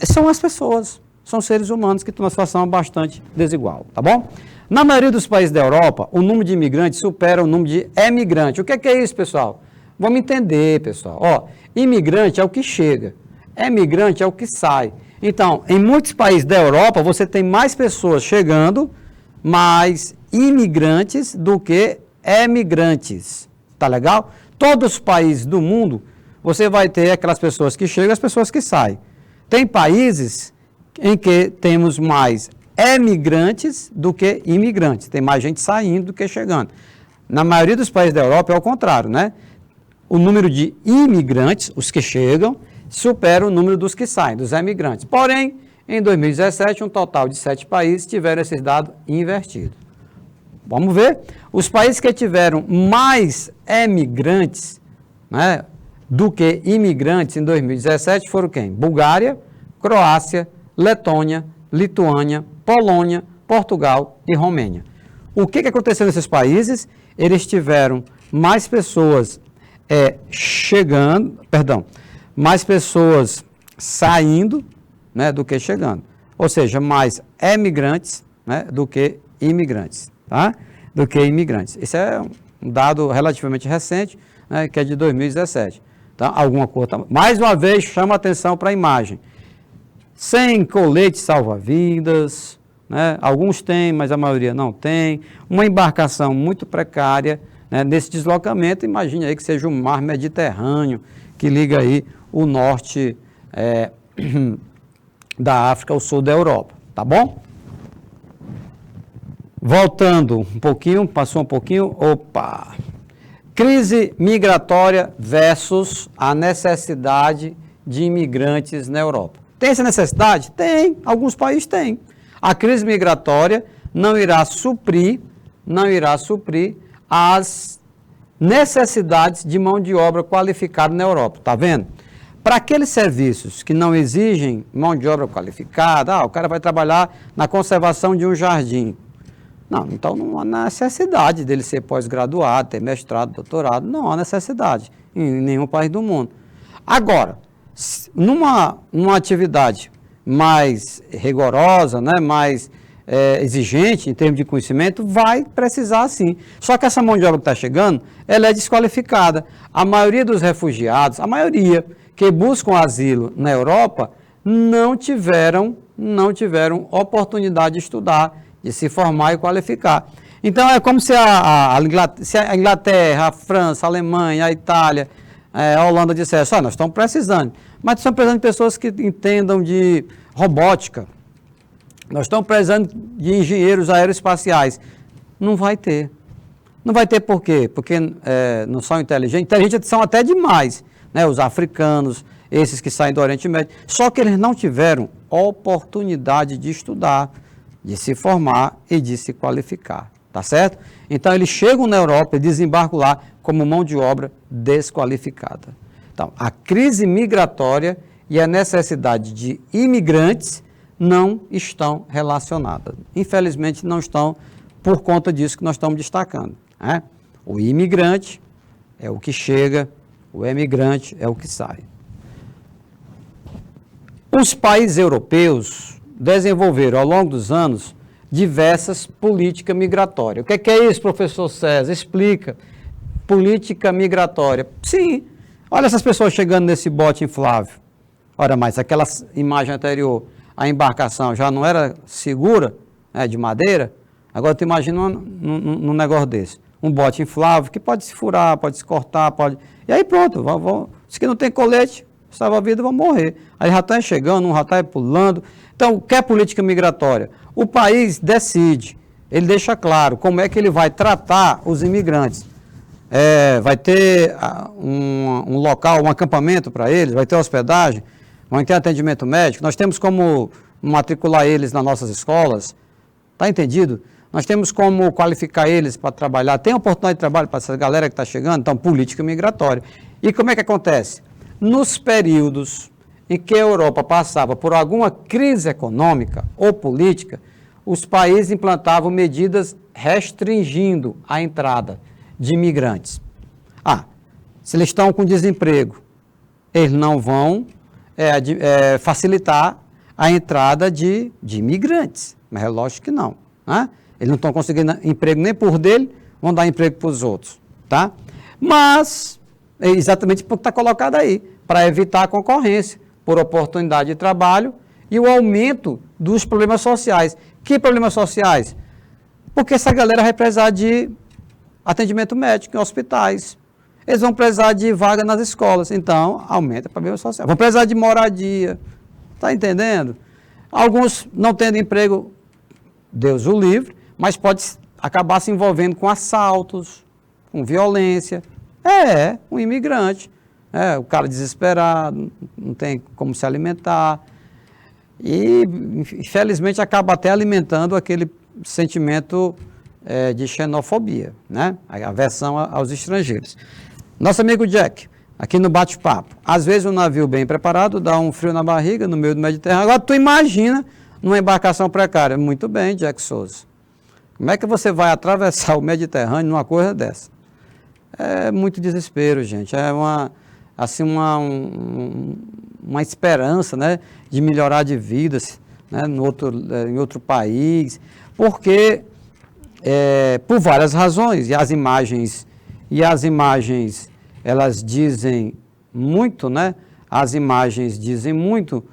são as pessoas, são seres humanos que estão numa situação bastante desigual, tá bom? Na maioria dos países da Europa, o número de imigrantes supera o número de emigrantes. O que é isso, pessoal? Vamos entender, pessoal. Ó, imigrante é o que chega, emigrante é o que sai. Então, em muitos países da Europa, você tem mais pessoas chegando, mais imigrantes do que emigrantes. Tá legal? Todos os países do mundo, você vai ter aquelas pessoas que chegam e as pessoas que saem. Tem países em que temos mais emigrantes do que imigrantes. Tem mais gente saindo do que chegando. Na maioria dos países da Europa é o contrário, né? O número de imigrantes, os que chegam, supera o número dos que saem, dos emigrantes. Porém, em 2017, um total de 7 países tiveram esses dados invertidos. Vamos ver? Os países que tiveram mais emigrantes, né, do que imigrantes em 2017 foram quem? Bulgária, Croácia, Letônia, Lituânia, Polônia, Portugal e Romênia. O que aconteceu nesses países? Eles tiveram mais pessoas mais pessoas saindo, né, do que chegando. Ou seja, mais emigrantes, né, do que imigrantes, tá? Do que imigrantes. Esse é um dado relativamente recente, né, que é de 2017. Tá? Alguma coisa. Mais uma vez, chama atenção para a imagem. Sem colete salva-vidas, né? Alguns têm, mas a maioria não tem. Uma embarcação muito precária, né? Nesse deslocamento, imagine aí que seja o mar Mediterrâneo, que liga aí o norte da África ao sul da Europa, tá bom? Voltando um pouquinho, passou um pouquinho, opa! Crise migratória versus a necessidade de imigrantes na Europa. Tem essa necessidade? Tem, alguns países têm. A crise migratória não irá suprir as necessidades de mão de obra qualificada na Europa, tá vendo? Para aqueles serviços que não exigem mão de obra qualificada, o cara vai trabalhar na conservação de um jardim. Não, então não há necessidade dele ser pós-graduado, ter mestrado, doutorado, não há necessidade em nenhum país do mundo. Agora, numa atividade mais rigorosa, né, mais exigente em termos de conhecimento, vai precisar sim. Só que essa mão de obra que está chegando, ela é desqualificada. A maioria dos refugiados, a maioria que buscam asilo na Europa, não tiveram oportunidade de estudar, de se formar e qualificar. Então, é como se a Inglaterra, a França, a Alemanha, a Itália, a Holanda dissessem, nós estamos precisando. Mas estamos precisando de pessoas que entendam de robótica. Nós estamos precisando de engenheiros aeroespaciais. Não vai ter. Não vai ter por quê? Porque não são inteligentes. Inteligentes são até demais, né? Os africanos, esses que saem do Oriente Médio. Só que eles não tiveram oportunidade de estudar, de se formar e de se qualificar, tá certo? Então, eles chegam na Europa e desembarcam lá como mão de obra desqualificada. Então, a crise migratória e a necessidade de imigrantes não estão relacionadas. Infelizmente, não estão por conta disso que nós estamos destacando, né? O imigrante é o que chega, o emigrante é o que sai. Os países europeus desenvolveram ao longo dos anos diversas políticas migratórias. O que é isso, professor César? Explica. Política migratória. Sim. Olha essas pessoas chegando nesse bote inflável. Ora, mas aquela imagem anterior, a embarcação já não era segura, né, de madeira? Agora tu imagina num negócio desse. Um bote inflável que pode se furar, pode se cortar, pode... E aí pronto, se que não tem colete, salva-vida, vão morrer. Aí já está chegando, um já está pulando. Então, Então, o que é política migratória? O país decide, ele deixa claro como é que ele vai tratar os imigrantes. Vai ter um local, um acampamento para eles, vai ter hospedagem, vai ter atendimento médico. Nós temos como matricular eles nas nossas escolas, está entendido? Nós temos como qualificar eles para trabalhar, tem oportunidade de trabalho para essa galera que está chegando, então política migratória. E como é que acontece? Nos períodos em que a Europa passava por alguma crise econômica ou política, os países implantavam medidas restringindo a entrada de imigrantes. Se eles estão com desemprego, eles não vão facilitar a entrada de imigrantes, mas é lógico que não, né? Eles não estão conseguindo emprego nem por dele, vão dar emprego para os outros, tá? Mas, é exatamente porque está colocado aí, para evitar a concorrência por oportunidade de trabalho e o aumento dos problemas sociais. Que problemas sociais? Porque essa galera vai precisar de atendimento médico em hospitais, eles vão precisar de vaga nas escolas, então aumenta o problema social. Vão precisar de moradia, está entendendo? Alguns não tendo emprego, Deus o livre, mas pode acabar se envolvendo com assaltos, com violência. Um imigrante, o cara desesperado, não tem como se alimentar. E, infelizmente, acaba até alimentando aquele sentimento de xenofobia, né? A aversão aos estrangeiros. Nosso amigo Jack, aqui no bate-papo, às vezes um navio bem preparado dá um frio na barriga no meio do Mediterrâneo. Agora, tu imagina numa embarcação precária. Muito bem, Jack Souza. Como é que você vai atravessar o Mediterrâneo numa coisa dessa? É muito desespero, gente. É uma esperança, né, de melhorar de vidas, né, em outro país, porque por várias razões, e as imagens, elas dizem muito, né? As imagens dizem muito.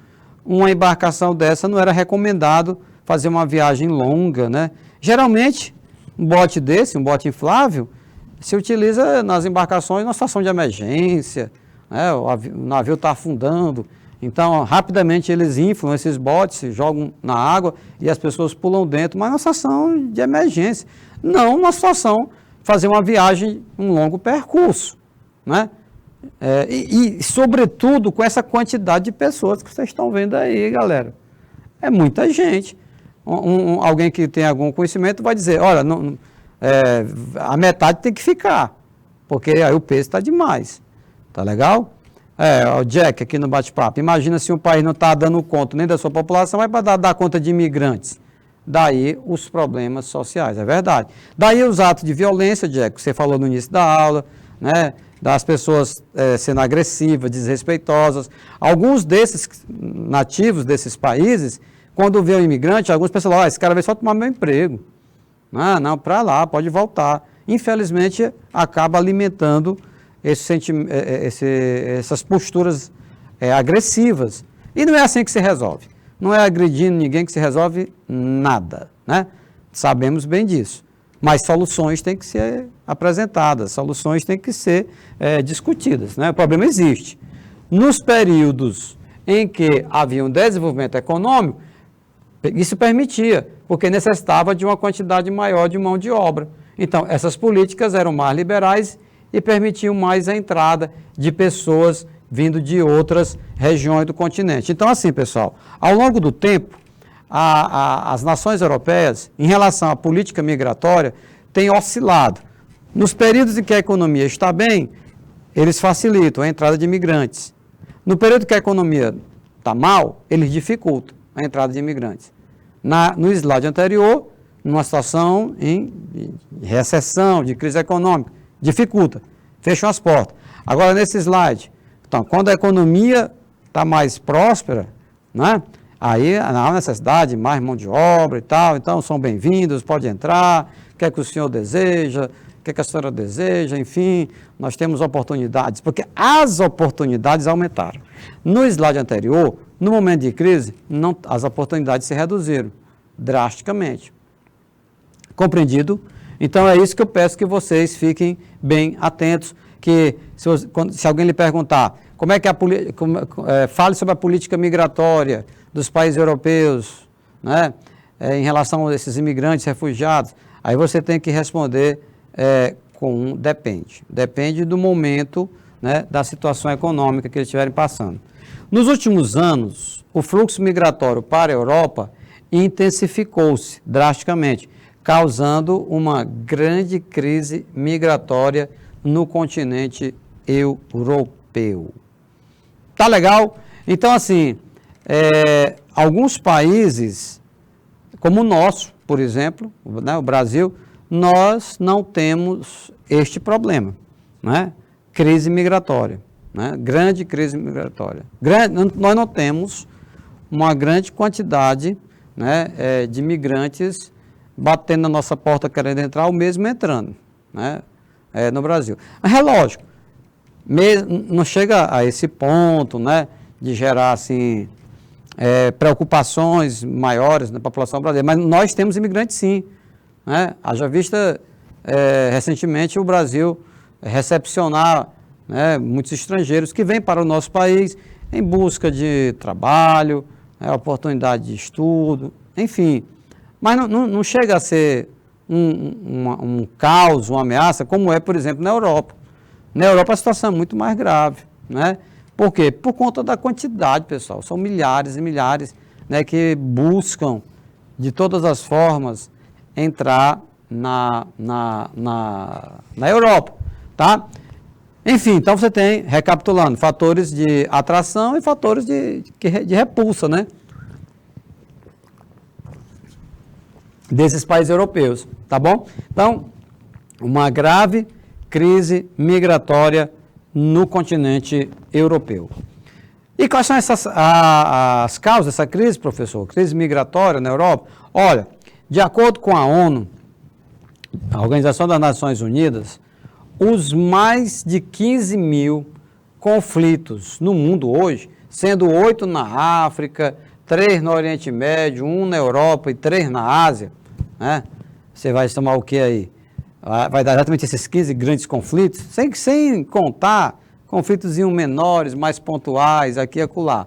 Uma embarcação dessa não era recomendado fazer uma viagem longa, né? Geralmente, um bote desse, um bote inflável, se utiliza nas embarcações numa situação de emergência, né? O navio está afundando, então rapidamente eles inflam esses botes, jogam na água e as pessoas pulam dentro, mas numa situação de emergência, não numa situação fazer uma viagem, um longo percurso, né? Sobretudo, com essa quantidade de pessoas que vocês estão vendo aí, galera. É muita gente. Alguém que tem algum conhecimento vai dizer, olha, a metade tem que ficar, porque aí o peso está demais. Tá legal? O Jack aqui no bate-papo. Imagina se um país não está dando conta nem da sua população, vai para dar conta de imigrantes. Daí os problemas sociais, é verdade. Daí os atos de violência, Jack, que você falou no início da aula, né? Das pessoas sendo agressivas, desrespeitosas. Alguns desses nativos desses países, quando vê um imigrante, alguns pensam, esse cara vai só tomar meu emprego. Não, para lá, pode voltar. Infelizmente, acaba alimentando essas posturas agressivas. E não é assim que se resolve. Não é agredindo ninguém que se resolve nada, né? Sabemos bem disso. Mas soluções têm que ser apresentadas, soluções têm que ser discutidas, né? O problema existe. Nos períodos em que havia um desenvolvimento econômico, isso permitia, porque necessitava de uma quantidade maior de mão de obra. Então, essas políticas eram mais liberais e permitiam mais a entrada de pessoas vindo de outras regiões do continente. Então, assim, pessoal, ao longo do tempo, as nações europeias, em relação à política migratória, têm oscilado. Nos períodos em que a economia está bem, eles facilitam a entrada de imigrantes. No período que a economia está mal, eles dificultam a entrada de imigrantes. No slide anterior, numa situação de recessão, de crise econômica, dificulta, fecham as portas. Agora, nesse slide, então, quando a economia está mais próspera, né, aí há necessidade de mais mão de obra e tal, então são bem-vindos, pode entrar, o que é que o senhor deseja, o que é que a senhora deseja, enfim, nós temos oportunidades, porque as oportunidades aumentaram. No slide anterior, no momento de crise, as oportunidades se reduziram drasticamente. Compreendido? Então é isso que eu peço que vocês fiquem bem atentos, que se alguém lhe perguntar como é que fale sobre a política migratória dos países europeus, né, em relação a esses imigrantes, refugiados. Aí você tem que responder com depende. Depende do momento, né, da situação econômica que eles estiverem passando. Nos últimos anos, o fluxo migratório para a Europa intensificou-se drasticamente, causando uma grande crise migratória no continente europeu. Tá legal? Então, assim, alguns países, como o nosso, por exemplo, né, o Brasil, nós não temos este problema, né? Crise migratória, né? Grande crise migratória. Nós não temos uma grande quantidade, né, de imigrantes batendo na nossa porta querendo entrar, ou mesmo entrando, né, no Brasil. Mas é lógico, não chega a esse ponto, né, de gerar assim, preocupações maiores na população brasileira, mas nós temos imigrantes sim, né? Haja vista recentemente o Brasil recepcionar, né, muitos estrangeiros que vêm para o nosso país em busca de trabalho, oportunidade de estudo, enfim. Mas não chega a ser um caos, uma ameaça, como é, por exemplo, na Europa. Na Europa a situação é muito mais grave, né? Por quê? Por conta da quantidade, pessoal. São milhares e milhares, né, que buscam, de todas as formas, entrar na Europa, tá? Enfim, então você tem, recapitulando, fatores de atração e fatores de repulsa, né? Desses países europeus, tá bom? Então, uma grave crise migratória no continente europeu. E quais são as causas dessa crise, professor? Crise migratória na Europa? Olha, de acordo com a ONU, a Organização das Nações Unidas, os mais de 15 mil conflitos no mundo hoje, sendo 8 na África, 3 no Oriente Médio, 1 na Europa e 3 na Ásia, né? Você vai tomar o que aí? Vai dar exatamente esses 15 grandes conflitos, sem contar conflitos menores, mais pontuais, aqui e acolá.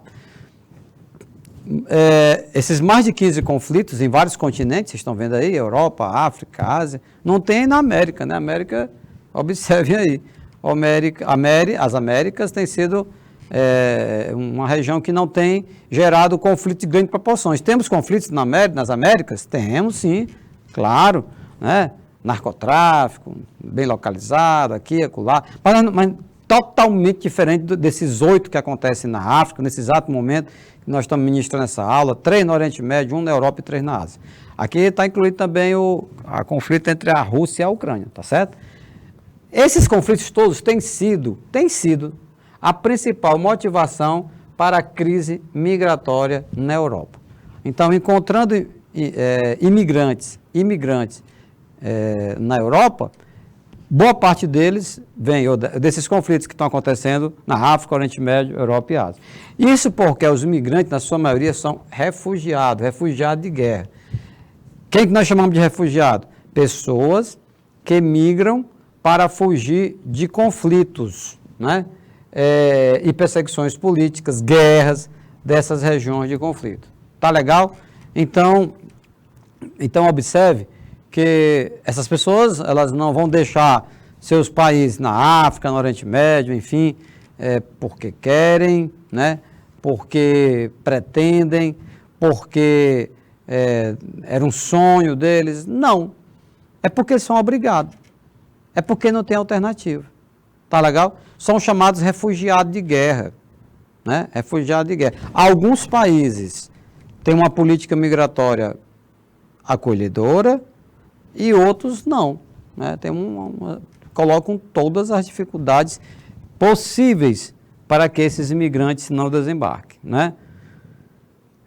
Esses mais de 15 conflitos em vários continentes, vocês estão vendo aí, Europa, África, Ásia, não tem na América, né? América, observem aí, as Américas têm sido uma região que não tem gerado conflitos de grandes proporções. Temos conflitos nas Américas? Temos, sim, claro, né? Narcotráfico, bem localizado, aqui e acolá, mas totalmente diferente desses 8 que acontecem na África, nesse exato momento que nós estamos ministrando essa aula, 3 no Oriente Médio, 1 na Europa e 3 na Ásia. Aqui está incluído também o conflito entre a Rússia e a Ucrânia, tá certo? Esses conflitos todos têm sido a principal motivação para a crise migratória na Europa. Então, encontrando imigrantes na Europa, boa parte deles vem desses conflitos que estão acontecendo na África, Oriente Médio, Europa e Ásia. Isso porque os imigrantes, na sua maioria, são refugiados de guerra. Quem que nós chamamos de refugiado? Pessoas que migram para fugir de conflitos, né? E perseguições políticas, guerras dessas regiões de conflito. Tá legal? Então observe que essas pessoas, elas não vão deixar seus países na África, no Oriente Médio, enfim, porque querem, né? Porque pretendem, porque era um sonho deles. Não, é porque são obrigados, é porque não tem alternativa. Tá legal? São chamados refugiados de guerra, né? Refugiados de guerra. Alguns países têm uma política migratória acolhedora e outros não, né? Colocam todas as dificuldades possíveis para que esses imigrantes não desembarquem, né?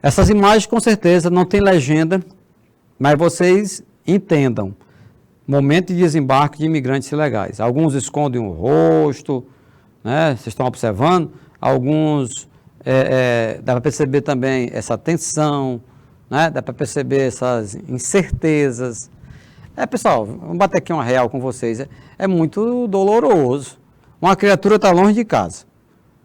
Essas imagens com certeza não tem legenda, mas vocês entendam. Momento de desembarque de imigrantes ilegais. Alguns escondem o rosto, né? Vocês estão observando? Alguns, dá para perceber também essa tensão, né? Dá para perceber essas incertezas. Pessoal, vamos bater aqui uma real com vocês. É muito doloroso. Uma criatura está longe de casa,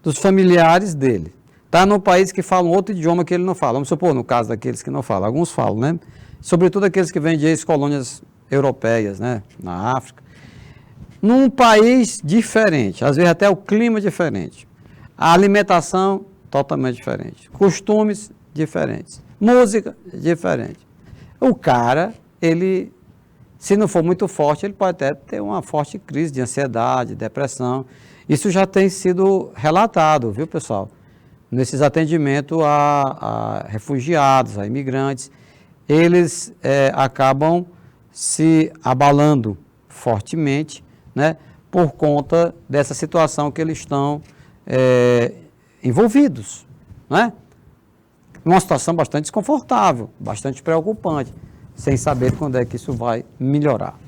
dos familiares dele. Está num país que fala um outro idioma que ele não fala. Vamos supor, no caso daqueles que não falam. Alguns falam, né? Sobretudo aqueles que vêm de ex-colônias europeias, né? Na África. Num país diferente, às vezes até o clima diferente. A alimentação totalmente diferente. Costumes diferentes. Música diferente. O cara, ele, se não for muito forte, ele pode até ter uma forte crise de ansiedade, depressão. Isso já tem sido relatado, viu, pessoal? Nesses atendimentos a refugiados, a imigrantes, eles acabam se abalando fortemente, né, por conta dessa situação que eles estão envolvidos, né? Uma situação bastante desconfortável, bastante preocupante, sem saber quando é que isso vai melhorar.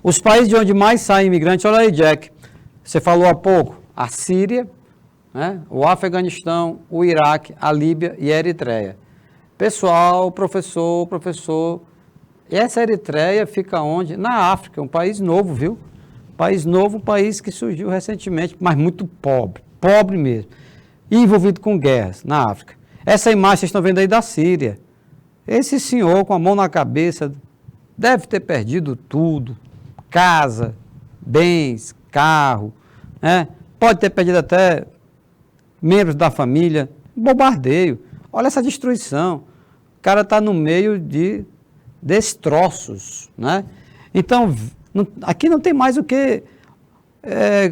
Os países de onde mais saem imigrantes, olha aí, Jack, você falou há pouco, a Síria, né, o Afeganistão, o Iraque, a Líbia e a Eritreia. Pessoal, professor, e essa Eritreia fica onde? Na África, um país novo, viu? País novo, um país que surgiu recentemente, mas muito pobre mesmo, e envolvido com guerras na África. Essa imagem vocês estão vendo aí da Síria. Esse senhor com a mão na cabeça deve ter perdido tudo, casa, bens, carro, né? Pode ter perdido até membros da família, bombardeio. Olha essa destruição. O cara está no meio de destroços, né? Então, aqui não tem mais o que...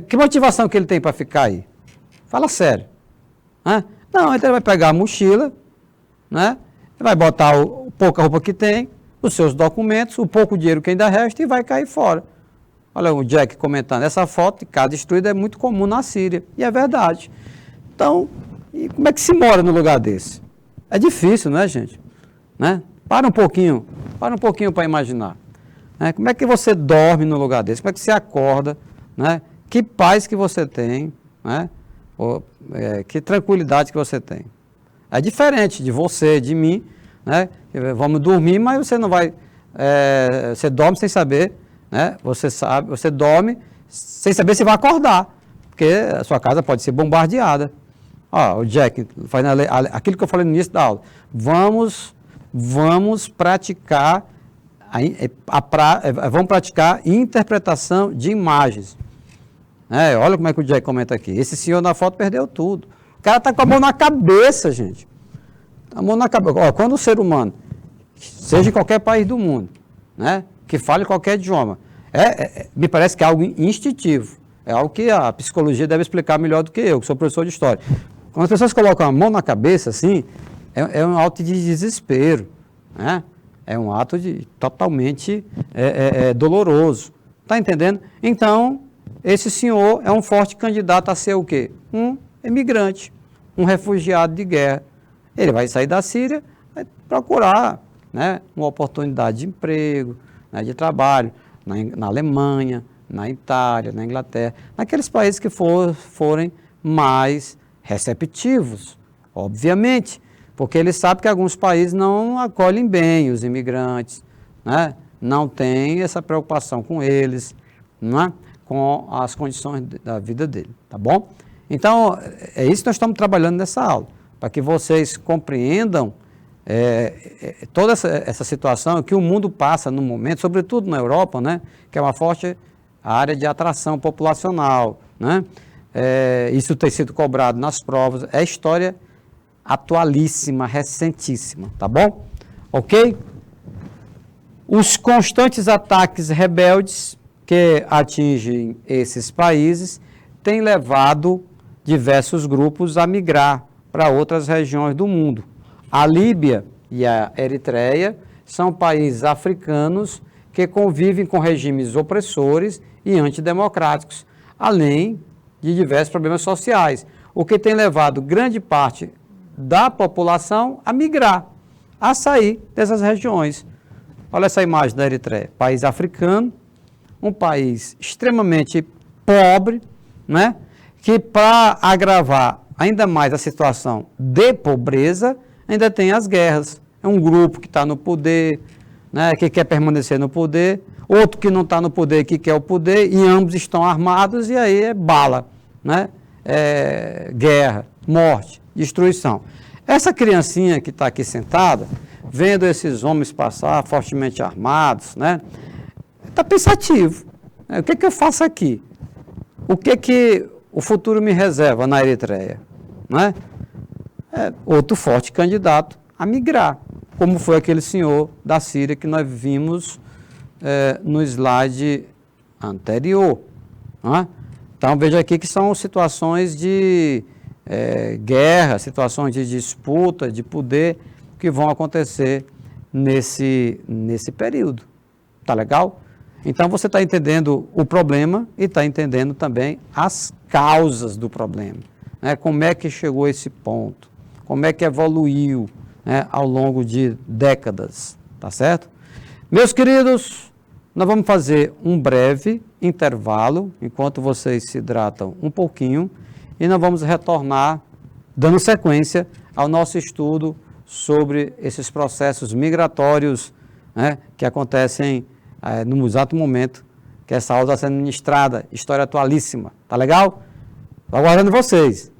que motivação que ele tem para ficar aí? Fala sério. Né? Não, então ele vai pegar a mochila, né? Vai botar pouca roupa que tem, os seus documentos, o pouco dinheiro que ainda resta e vai cair fora. Olha o Jack comentando, essa foto de casa destruída é muito comum na Síria, e é verdade. Então, e como é que se mora no lugar desse? É difícil, né, gente? Né? Para um pouquinho para imaginar. Né? Como é que você dorme no lugar desse? Como é que você acorda? Né? Que paz que você tem? Né? Que tranquilidade que você tem? É diferente de você, de mim, né? Vamos dormir, mas você não vai... você dorme sem saber, né? Você dorme sem saber se vai acordar, porque a sua casa pode ser bombardeada. Ó, o Jack, aquilo que eu falei no início da aula, vamos praticar vamos praticar interpretação de imagens. Olha como é que o Jack comenta aqui. Esse senhor na foto perdeu tudo. O cara está com a mão na cabeça, gente. A mão na cabeça. Ó, quando o ser humano, seja em qualquer país do mundo, né, que fale qualquer idioma, me parece que é algo instintivo. É algo que a psicologia deve explicar melhor do que eu, que sou professor de história. Quando as pessoas colocam a mão na cabeça, assim, é um ato de desespero, né? É um ato totalmente doloroso. Está entendendo? Então, esse senhor é um forte candidato a ser o quê? Um imigrante, um refugiado de guerra. Ele vai sair da Síria, vai procurar, né, uma oportunidade de emprego, né, de trabalho na Alemanha, na Itália, na Inglaterra, naqueles países que forem mais receptivos, obviamente, porque ele sabe que alguns países não acolhem bem os imigrantes, né? Não tem essa preocupação com eles, né? Com as condições da vida dele, tá bom? Então, é isso que nós estamos trabalhando nessa aula, para que vocês compreendam toda essa situação que o mundo passa no momento, sobretudo na Europa, né? Que é uma forte área de atração populacional, né? Isso tem sido cobrado nas provas, é história atualíssima, recentíssima, tá bom? Ok? Os constantes ataques rebeldes que atingem esses países têm levado diversos grupos a migrar para outras regiões do mundo. A Líbia e a Eritreia são países africanos que convivem com regimes opressores e antidemocráticos, além de diversos problemas sociais, o que tem levado grande parte da população a migrar, a sair dessas regiões. Olha essa imagem da Eritreia, país africano, um país extremamente pobre, né? Que para agravar ainda mais a situação de pobreza, ainda tem as guerras. É um grupo que está no poder, né? Que quer permanecer no poder, outro que não está no poder, que quer o poder, e ambos estão armados, e aí é bala, né? guerra, morte, destruição. Essa criancinha que está aqui sentada, vendo esses homens passar fortemente armados, né, está pensativo. O que eu faço aqui? O que o futuro me reserva na Eritreia? Né? Outro forte candidato a migrar, como foi aquele senhor da Síria que nós vimos no slide anterior. Né? Então, veja aqui que são situações de guerra, situações de disputa, de poder, que vão acontecer nesse período. Tá legal? Então, você está entendendo o problema e está entendendo também as causas do problema. Né? Como é que chegou a esse ponto? Como é que evoluiu, né, ao longo de décadas. Tá certo? Meus queridos, nós vamos fazer um breve intervalo, enquanto vocês se hidratam um pouquinho, e nós vamos retornar, dando sequência ao nosso estudo sobre esses processos migratórios, né, que acontecem no exato momento que essa aula está sendo ministrada, história atualíssima. Tá legal? Estou aguardando vocês.